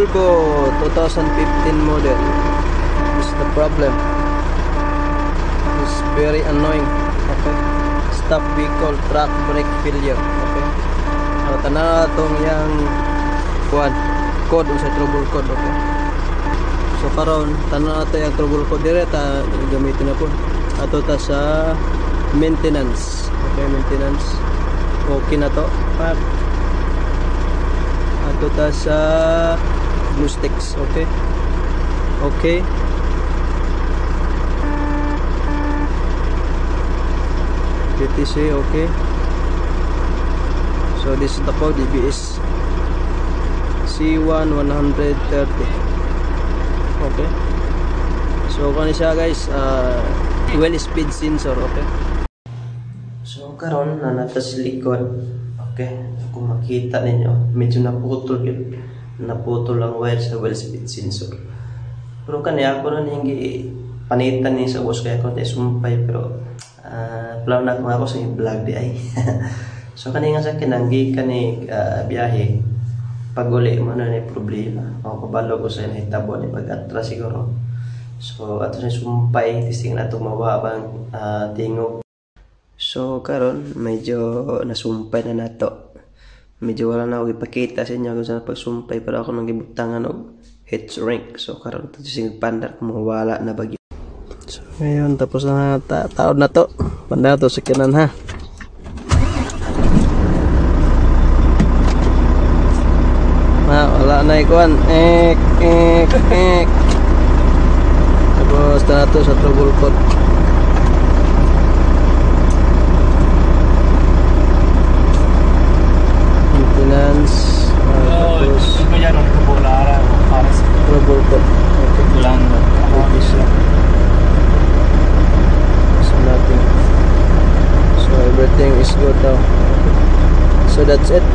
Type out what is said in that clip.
Volvo 2015 model. This is the problem. It's very annoying. Okay. Stop vehicle track brake failure. Okay. Tanan atong yang code sa trouble code. Okay. So karon tanan ato yang trouble code dire ta gamitin na po. Ato ta sa maintenance. Okay, maintenance. Okay na to. Ato ta sa blue sticks. Okay. Okay. PTC. Okay. So this is the code DBS C1 130. Okay. So kani siya guys, well speed sensor. Okay. So karon na nata sa likod. Okay, kung makita ninyo medyo naputol ang wire sa well speed sensor. Pero kaniya ako ron hindi panitan ni sa boss kaya ko tayo sumpay, pero plan na kung ako sa vlog di ay. So kani nga sa kinanggi kani biyahe pag uli mo na problema ako kabalo ko sa nahitabo ni pag-atras siguro. So ato sa sumpay testing na ito mawabang tingog. So karon medyo nasumpay na nato. Medyo wala na ako ipakita sa inyo kung saan pagsumpay, pero ako nang gibutangan og head shrink. So karon ito sing pandar kung mawala na bagyo. So ngayon tapos na taon na to. Pandar to sa kinan ha. Wala na ikuan. Tapos na to sa trouble code. Maintenance. Tapos trouble code. So nothing. So everything is good now. So that's it.